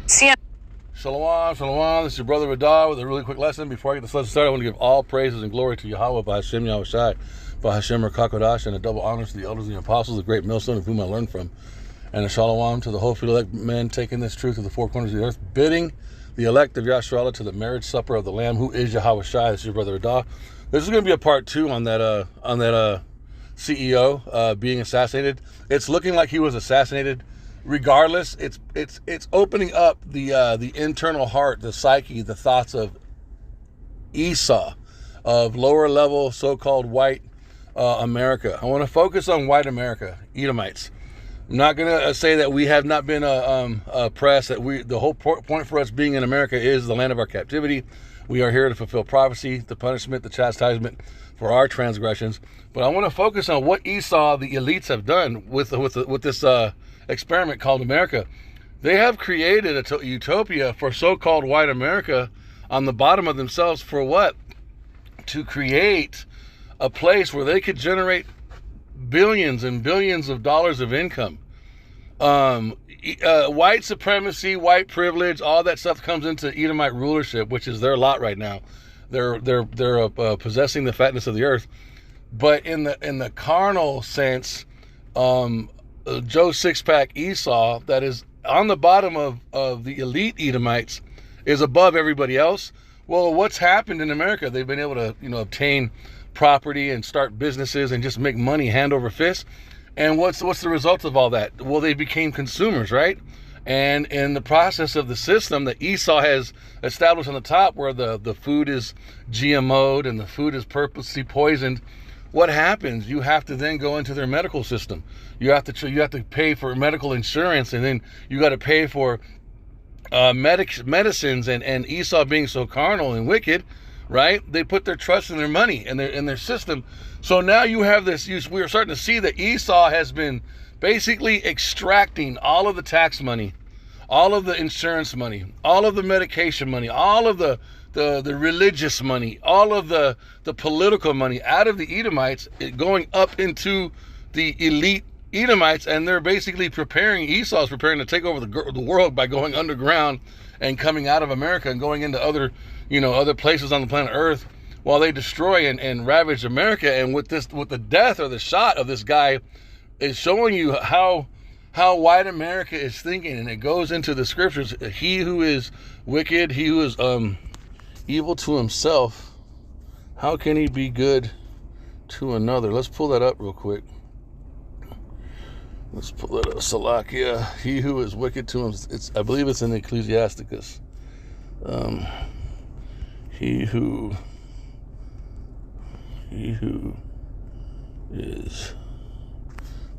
Shalom, shalom. This is your brother Radah with a really quick lesson. Before I get this lesson started, I want to give all praises and glory to Yahweh, B'Hashem Yahushai, B'Hashem Rakakodash, and a double honors to the elders and the apostles, the great millstone of whom I learned from. And a shalom to the hopefully elect men taking this truth to the four corners of the earth, bidding the elect of Yahshua to the marriage supper of the Lamb, who is Yahweh Shai. This is your brother Radah. This is going to be a part 2 on that CEO being assassinated. It's looking like he was assassinated. Regardless, it's opening up the internal heart, the psyche, the thoughts of Esau, of lower level so-called white America. I want to focus on white America, Edomites. I'm not going to say that we have not been oppressed. That the whole point for us being in America is the land of our captivity. We are here to fulfill prophecy, the punishment, the chastisement for our transgressions. But I want to focus on what Esau, the elites, have done with this experiment called America. They have created a utopia for so-called white America on the bottom of themselves. For what? To create a place where they could generate billions and billions of dollars of income. White supremacy, white privilege, all that stuff comes into Edomite rulership, which is their lot right now. They're possessing the fatness of the earth. But in the carnal sense, Joe Sixpack Esau, that is on the bottom of the elite Edomites, is above everybody else. Well, what's happened in America? They've been able to, obtain property and start businesses and just make money hand over fist. And what's the result of all that? Well, they became consumers, right? And in the process of the system that Esau has established on the top, where the food is GMO'd and the food is purposely poisoned, what happens? You have to then go into their medical system. You have to pay for medical insurance, and then you got to pay for medicines. And Esau being so carnal and wicked, right? They put their trust in their money and their system. So now you have this. We are starting to see that Esau has been basically extracting all of the tax money, all of the insurance money, all of the medication money, all of the religious money, all of the political money out of the Edomites, going up into the elite Edomites, and they're basically Esau's preparing to take over the world by going underground and coming out of America and going into other places on the planet Earth, while they destroy and ravage America. And with the death or the shot of this guy is showing you how white America is thinking, and it goes into the scriptures. He who is wicked, he who is evil to himself, how can he be good to another? Let's pull that up real quick. Let's pull that up. Salakia. He who is wicked to him. I believe it's in Ecclesiasticus. He who is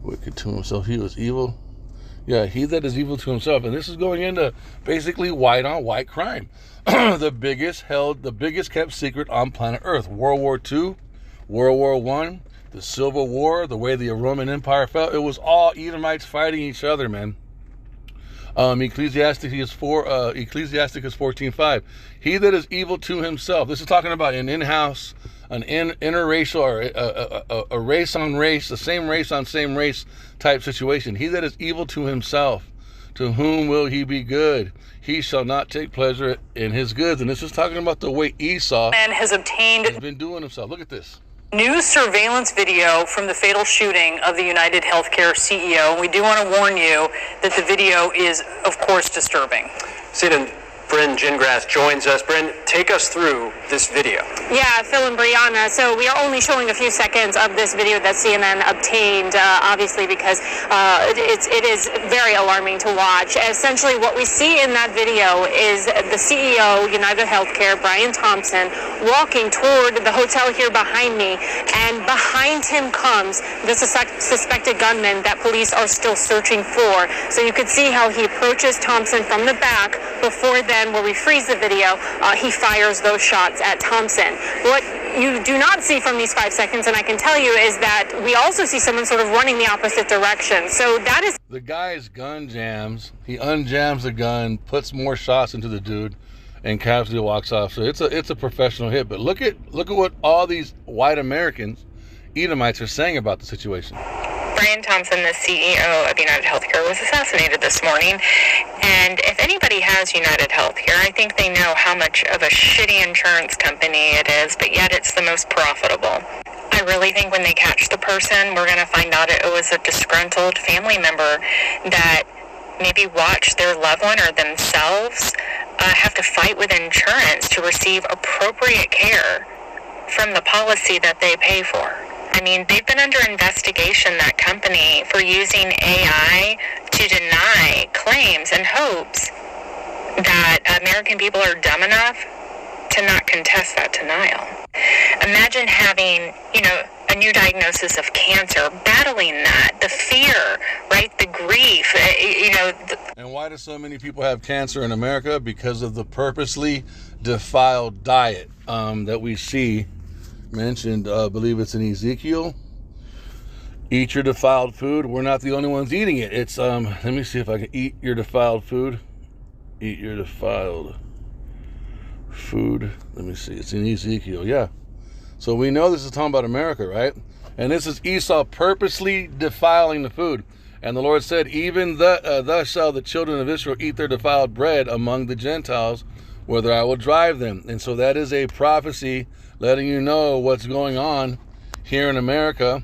wicked to himself, he was evil. Yeah, he that is evil to himself. And this is going into basically white on white crime. The biggest kept secret on planet Earth. World War II, World War I, the Civil War, the way the Roman Empire fell. It was all Edomites fighting each other, man. Ecclesiasticus 14:5. He that is evil to himself. This is talking about an in-house, an interracial, or a race on race, the same race on same race type situation. He that is evil to himself, to whom will he be good? He shall not take pleasure in his goods. And this is talking about the way Esau has been doing himself. Look at this. New surveillance video from the fatal shooting of the United Healthcare CEO. And we do want to warn you that the video is, of course, disturbing. CNN Bryn Gingras joins us. Bryn, take us through this video. Yeah, Phil and Brianna. So we are only showing a few seconds of this video that CNN obtained, obviously, because it is very alarming to watch. Essentially, what we see in that video is the CEO, United Healthcare, Brian Thompson, walking toward the hotel here behind me, and behind him comes the suspected gunman that police are still searching for. So you could see how he approaches Thompson from the back. Before then, where we freeze the video, he fires those shots at Thompson. What you do not see from these 5 seconds, and I can tell you, is that we also see someone sort of running the opposite direction. So that is... The guy's gun jams. He unjams the gun, puts more shots into the dude, and casually walks off. So it's a professional hit. But look at what all these white Americans, Edomites, are saying about the situation. Brian Thompson, the CEO of United Healthcare, was assassinated this morning, And if anybody has United Healthcare, I think they know how much of a shitty insurance company it is, but yet it's the most profitable. I really think when they catch the person, we're going to find out it was a disgruntled family member that maybe watched their loved one or themselves have to fight with insurance to receive appropriate care from the policy that they pay for. I mean, they've been under investigation, that company, for using AI to deny claims and hopes that American people are dumb enough to not contest that denial. Imagine having, a new diagnosis of cancer, battling that, the fear, right, the grief, And why do so many people have cancer in America? Because of the purposely defiled diet that we see mentioned, I believe it's in Ezekiel. Eat your defiled food. We're not the only ones eating it. It's, let me see if I can eat your defiled food. Eat your defiled food. Let me see. It's in Ezekiel. Yeah. So we know this is talking about America, right? And this is Esau purposely defiling the food. And the Lord said, even thus shall the children of Israel eat their defiled bread among the Gentiles, whither I will drive them. And so that is a prophecy letting you know what's going on here in America.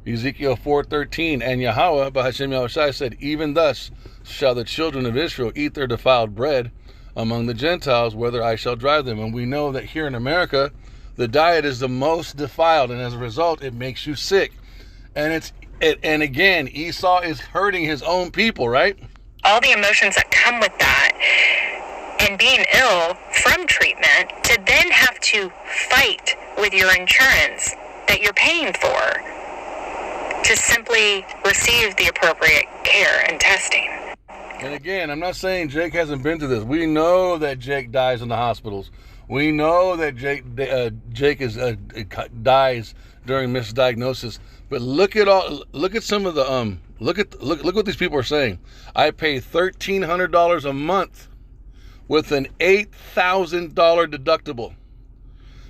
Ezekiel 4:13, and Yahweh, Bahashem Yahushai, said, even thus shall the children of Israel eat their defiled bread among the Gentiles, whither I shall drive them. And we know that here in America, the diet is the most defiled, and as a result, it makes you sick. And and again, Esau is hurting his own people, right? All the emotions that come with that, and being ill from treatment, to then have to fight with your insurance that you're paying for to simply receive the appropriate care and testing. And again, I'm not saying Jake hasn't been through this. We know that Jake dies in the hospitals. We know that Jake dies during misdiagnosis. But look at some of the look what these people are saying. I pay $1,300 a month with an $8,000 deductible.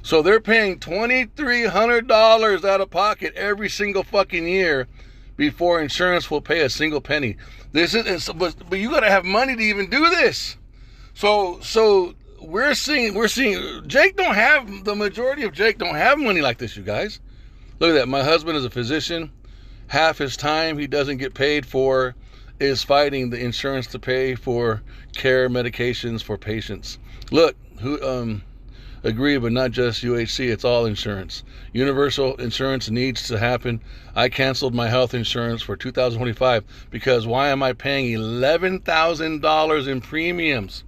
So they're paying $2,300 out of pocket every single fucking year before insurance will pay a single penny. But you got to have money to even do this. So we're seeing Jake don't have, the majority of Jake don't have money like this, you guys. Look at that. My husband is a physician. Half his time he doesn't get paid for is fighting the insurance to pay for care, medications for patients. Look, agree, but not just UHC, it's all insurance. Universal insurance needs to happen. I canceled my health insurance for 2025 because why am I paying $11,000 in premiums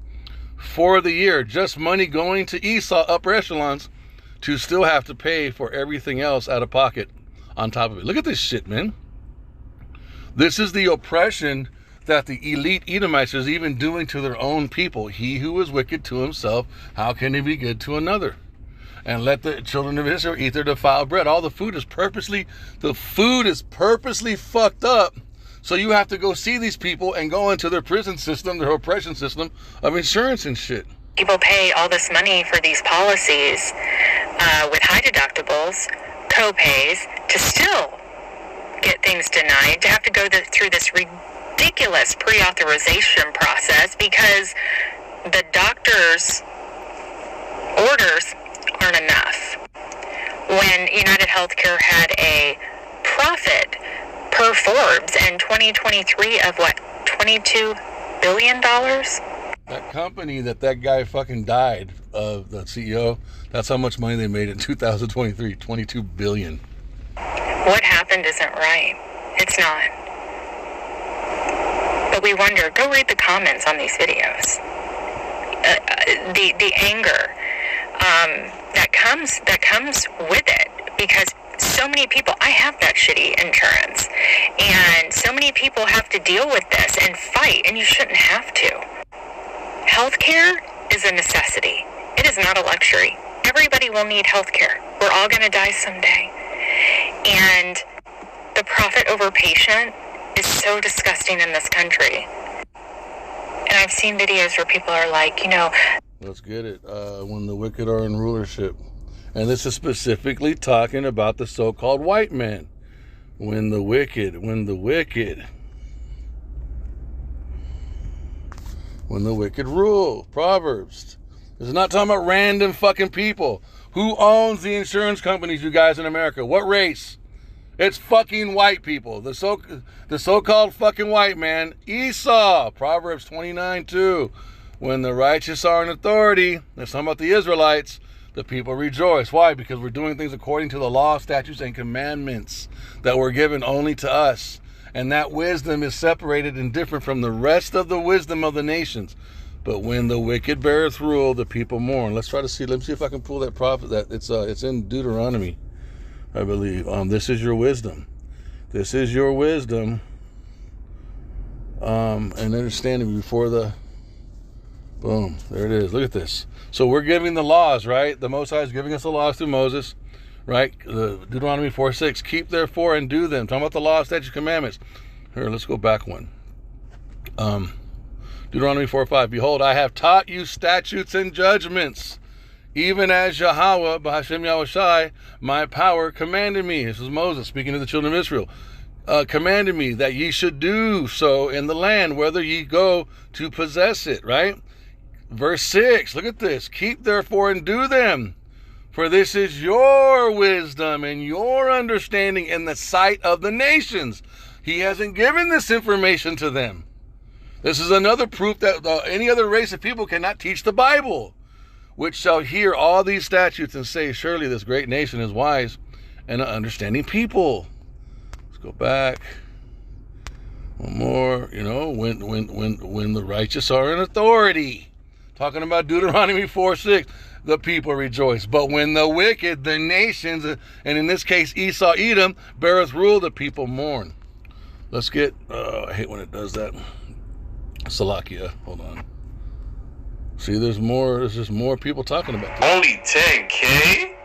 for the year? Just money going to Esau, upper echelons, to still have to pay for everything else out of pocket on top of it. Look at this shit, man. This is the oppression that the elite Edomites is even doing to their own people. He who is wicked to himself, how can he be good to another? And let the children of Israel eat their defiled bread. All the food is purposely fucked up. So you have to go see these people and go into their prison system, their oppression system of insurance and shit. People pay all this money for these policies with high deductibles, co-pays, to still get things denied, to have to go through this ridiculous pre-authorization process because the doctor's orders aren't enough. When United Healthcare had a profit per Forbes in 2023 of what, $22 billion? That company that guy fucking died, the CEO, that's how much money they made in 2023, $22 billion. What happened isn't right. It's not. But we wonder, go read the comments on these videos. The anger that comes with it, because so many people, I have that shitty insurance, and so many people have to deal with this and fight, and you shouldn't have to. Healthcare is a necessity. It is not a luxury. Everybody will need healthcare. We're all going to die someday. And the profit over patient is so disgusting in this country. And I've seen videos where people are like, Let's get it. When the wicked are in rulership. And this is specifically talking about the so-called white man. When the wicked. when the wicked rule. Proverbs. This is not talking about random fucking people. Who owns the insurance companies, you guys in America? What race? It's fucking white people. The so-called fucking white man. Esau. Proverbs 29:2. When the righteous are in authority, that's talking about the Israelites, the people rejoice. Why? Because we're doing things according to the law, statutes, and commandments that were given only to us. And that wisdom is separated and different from the rest of the wisdom of the nations. But when the wicked beareth rule, the people mourn. Let's try to see. Let me see if I can pull that prophet. That it's in Deuteronomy, I believe. This is your wisdom. This is your wisdom. And understanding before the boom. There it is. Look at this. So we're giving the laws, right? The Most High is giving us the laws through Moses, right? Deuteronomy 4:6. Keep therefore and do them. Talking about the law, statutes, commandments. Here, let's go back one. Deuteronomy 4:5. Behold, I have taught you statutes and judgments, even as Yahweh, B'Hashem Yahushai, my power, commanded me. This is Moses speaking to the children of Israel. Commanded me that ye should do so in the land, whether ye go to possess it, right? Verse 6, look at this. Keep therefore and do them, for this is your wisdom and your understanding in the sight of the nations. He hasn't given this information to them. This is another proof that any other race of people cannot teach the Bible, which shall hear all these statutes and say, surely this great nation is wise and an understanding people. Let's go back. One more, when the righteous are in authority. Talking about Deuteronomy 4:6, the people rejoice. But when the wicked, the nations, and in this case Esau, Edom, beareth rule, the people mourn. Let's get, I hate when it does that. Salakia, hold on. See, there's just more people talking about this. Only 10K?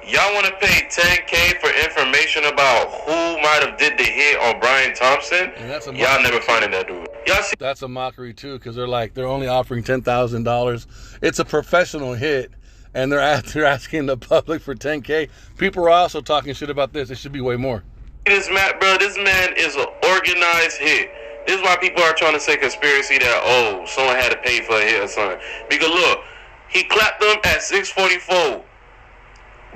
Y'all want to pay 10K for information about who might have did the hit on Brian Thompson? Y'all never finding that dude. Y'all see? That's a mockery too, because they're only offering $10,000. It's a professional hit, and they're asking the public for 10K. People are also talking shit about this. It should be way more. This man is an organized hit. This is why people are trying to say conspiracy that, someone had to pay for a hit or something. Because look, he clapped them at 644.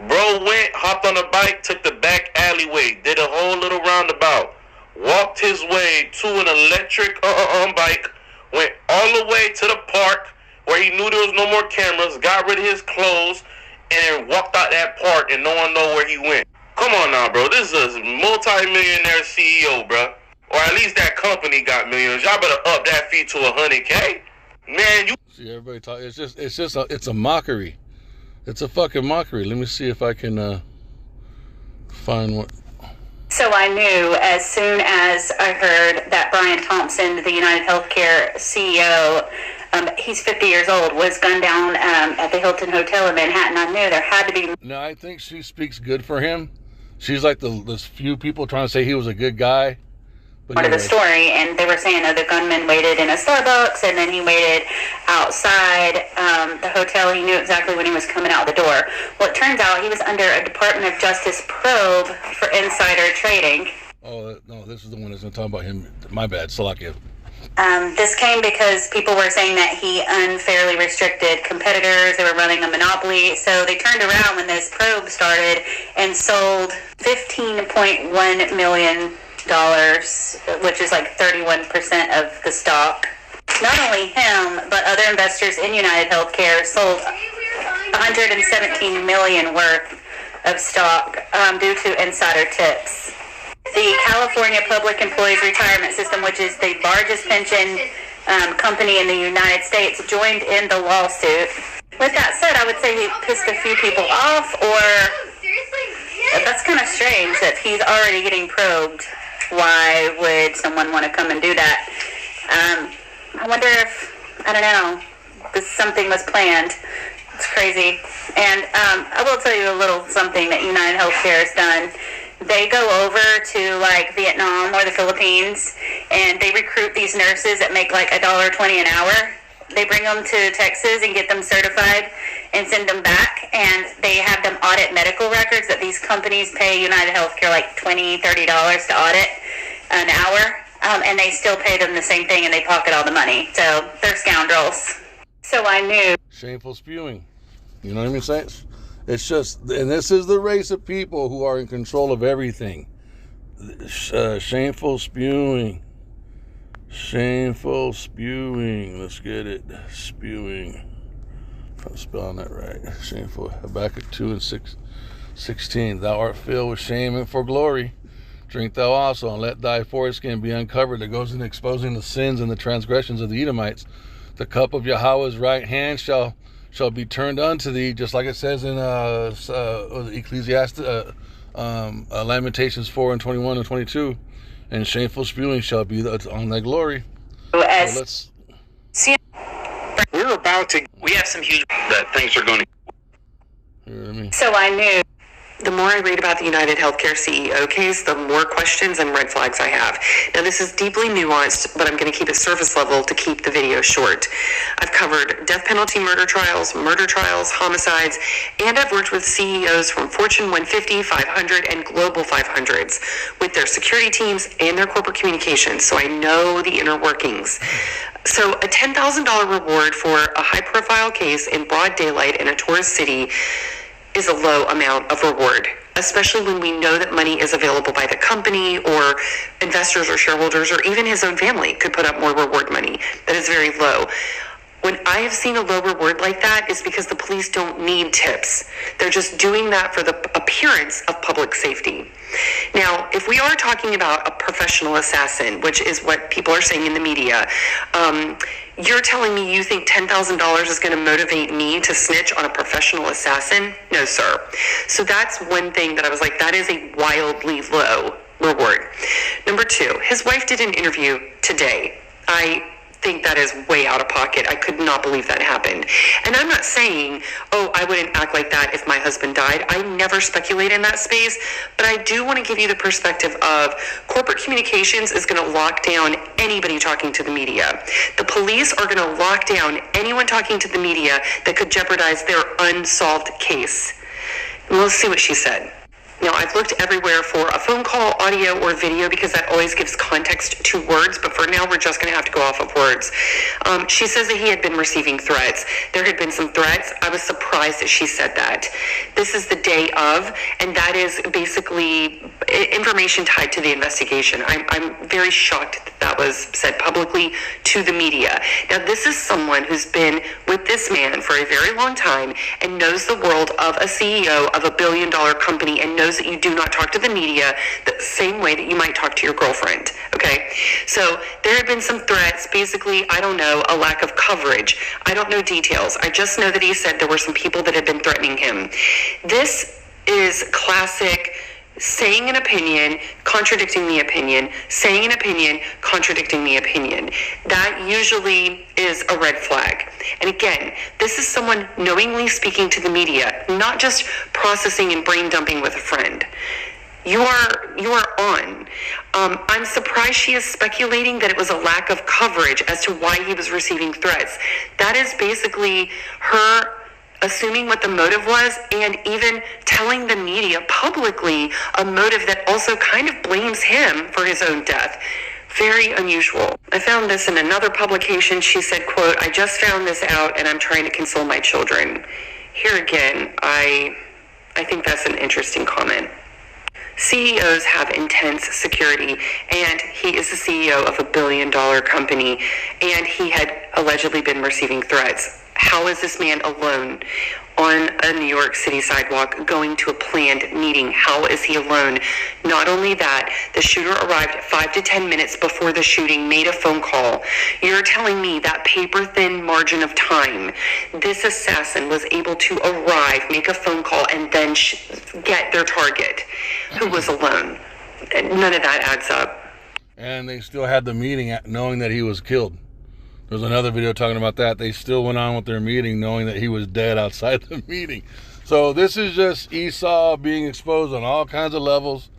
Bro went, hopped on a bike, took the back alleyway, did a whole little roundabout, walked his way to an electric bike, went all the way to the park where he knew there was no more cameras, got rid of his clothes, and walked out that park and no one know where he went. Come on now, bro. This is a multi-millionaire CEO, bro. Or at least that company got millions. Y'all better up that fee to 100K. Man, you see everybody talk. It's a mockery. It's a fucking mockery. Let me see if I can find what. So I knew as soon as I heard that Brian Thompson, the United Healthcare CEO, he's 50 years old, was gunned down at the Hilton Hotel in Manhattan. I knew there had to be. No, I think she speaks good for him. She's like those few people trying to say he was a good guy. Part of the story, and they were saying the gunman waited in a Starbucks, and then he waited outside the hotel. He knew exactly when he was coming out the door. Well, it turns out he was under a Department of Justice probe for insider trading. Oh, no, this is the one that's going to talk about him. My bad, Salakia. This came because people were saying that he unfairly restricted competitors. They were running a monopoly. So they turned around when this probe started and sold $15.1 million, which is like 31% of the stock. Not only him, but other investors in United Healthcare sold $117 million worth of stock due to insider tips. The California Public Employees Retirement System, which is the largest pension company in the United States, joined in the lawsuit. With that said, I would say he pissed a few people off, or that's kind of strange that he's already getting probed. Why would someone want to come and do that? I wonder if, I don't know, something was planned. It's crazy. And I will tell you a little something that United Healthcare has done. They go over to like Vietnam or the Philippines, and they recruit these nurses that make like $1.20 an hour. They bring them to Texas and get them certified and send them back, and they have them audit medical records that these companies pay United Healthcare like $20, $30 to audit an hour. and they still pay them the same thing, and they pocket all the money. So they're scoundrels. So I knew. Shameful spewing. You know what I mean, Saints? It's just, and this is the race of people who are in control of everything. Shameful spewing. Shameful spewing. Let's get it. Spewing. I'm spelling that right. Shameful. Habakkuk 2:16. Thou art filled with shame and for glory. Drink thou also, and let thy foreskin be uncovered. That goes in exposing the sins and the transgressions of the Edomites. The cup of Yahweh's right hand shall be turned unto thee, just like it says in Ecclesiastes, Lamentations 4:21 and 22. And shameful spewing shall be on thy glory. So we have some huge that things are going to. You know what I mean? So I knew. The more I read about the United Healthcare CEO case, the more questions and red flags I have. Now, this is deeply nuanced, but I'm going to keep it surface level to keep the video short. I've covered death penalty murder trials, homicides, and I've worked with CEOs from Fortune 150, 500, and Global 500s with their security teams and their corporate communications, so I know the inner workings. So a $10,000 reward for a high-profile case in broad daylight in a tourist city is a low amount of reward, especially when we know that money is available by the company or investors or shareholders or even his own family could put up more reward money. That is very low. When I have seen a low reward like that, it's because the police don't need tips. They're just doing that for the appearance of public safety. Now, if we are talking about a professional assassin, which is what people are saying in the media, you're telling me you think $10,000 is going to motivate me to snitch on a professional assassin? No, sir. So that's one thing that I was like, that is a wildly low reward. Number two, his wife did an interview today. I think that is way out of pocket. I could not believe that happened. And I'm not saying, oh, I wouldn't act like that if my husband died. I never speculate in that space, but I do want to give you the perspective of corporate communications is going to lock down anybody talking to the media. The police are going to lock down anyone talking to the media that could jeopardize their unsolved case. And we'll see what she said. Now, I've looked everywhere for a phone call, audio, or video because that always gives context to words, but for now, we're just going to have to go off of words. She says that he had been receiving threats. There had been some threats. I was surprised that she said that. This is the day of, and that is basically information tied to the investigation. I'm very shocked that that was said publicly to the media. Now, this is someone who's been with this man for a very long time and knows the world of a CEO of $1 billion company and knows that you do not talk to the media the same way that you might talk to your girlfriend, okay? So there have been some threats, basically, I don't know, a lack of coverage. I don't know details. I just know that he said there were some people that had been threatening him. This is classic saying an opinion, contradicting the opinion, saying an opinion, contradicting the opinion. That usually is a red flag. And again, this is someone knowingly speaking to the media, not just processing and brain dumping with a friend. You are on. I'm surprised she is speculating that it was a lack of coverage as to why he was receiving threats. That is basically her assuming what the motive was and even telling the media publicly a motive that also kind of blames him for his own death. Very unusual. I found this in another publication. She said, quote, "I just found this out and I'm trying to console my children." Here again, I think that's an interesting comment. CEOs have intense security, and he is the CEO of $1 billion company, and he had allegedly been receiving threats. How is this man alone on a New York City sidewalk going to a planned meeting? How is he alone? Not only that, the shooter arrived 5 to 10 minutes before the shooting, made a phone call. You're telling me that paper-thin margin of time, this assassin was able to arrive, make a phone call, and then get their target, who was alone. None of that adds up. And they still had the meeting knowing that he was killed. There's another video talking about that. They still went on with their meeting knowing that he was dead outside the meeting. So this is just Esau being exposed on all kinds of levels.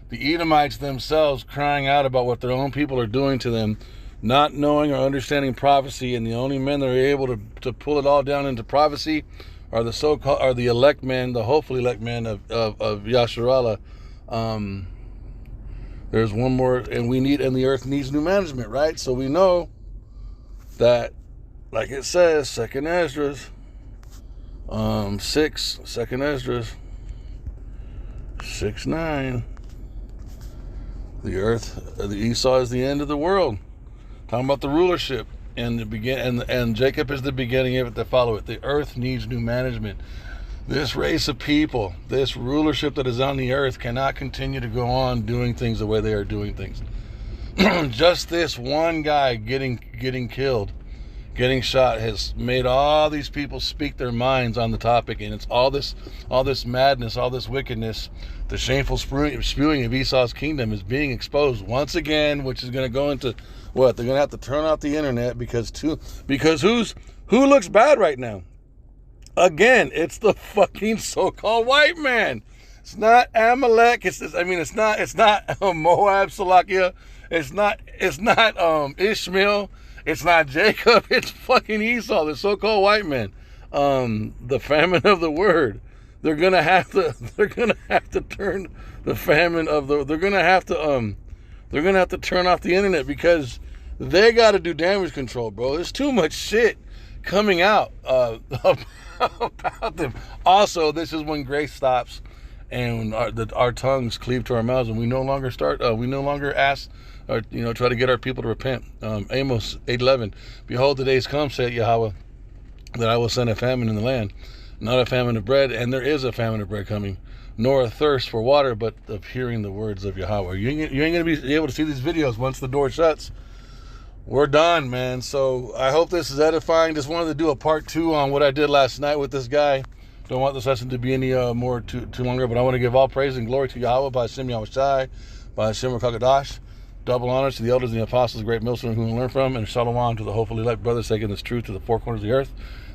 The Edomites themselves crying out about what their own people are doing to them, not knowing or understanding prophecy, and the only men that are able to pull it all down into prophecy are the so-called, are the elect men, the hopefully elect men of Yasharallah. There's one more, and the earth needs new management, right? So we know that, like it says, 2nd Esdras, 2nd Esdras, 6:9. The earth, the Esau is the end of the world. Talking about the rulership and and Jacob is the beginning of it that follow it. The earth needs new management. This race of people, this rulership that is on the earth cannot continue to go on doing things the way they are doing things. Just this one guy getting killed, getting shot, has made all these people speak their minds on the topic, and it's all this madness, all this wickedness. The shameful spewing of Esau's kingdom is being exposed once again, which is going to go into what? They're going to have to turn off the internet because who looks bad right now? Again, it's the fucking so-called white man. It's not Amalek. It's not Moab, Salakia. It's not Ishmael. It's not Jacob. It's fucking Esau, the so-called white man. The famine of the word. They're gonna have to turn the famine of the. They're gonna have to turn off the internet because they got to do damage control, bro. There's too much shit coming out about them. Also, this is when grace stops and our tongues cleave to our mouths, and we no longer ask or try to get our people to repent. Amos 8:11. Behold, the days come, saith Yahweh, that I will send a famine in the land, not a famine of bread, and there is a famine of bread coming, nor a thirst for water, but of hearing the words of Yahweh. You ain't gonna be able to see these videos once the door shuts. We're done, man. So I hope this is edifying. Just wanted to do a part 2 on what I did last night with this guy. Don't want this lesson to be any more too longer, but I want to give all praise and glory to Yahweh, by Hashem Yahushai, by Hashem Rakakadash. Double honors to the elders and the apostles, the great millstone whom we learn from, and shalom to the hopefully elect brothers taking this truth to the four corners of the earth.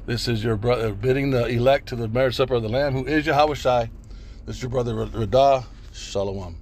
This is your brother bidding the elect to the marriage supper of the Lamb, who is Yahushai. This is your brother Radah. Shalom.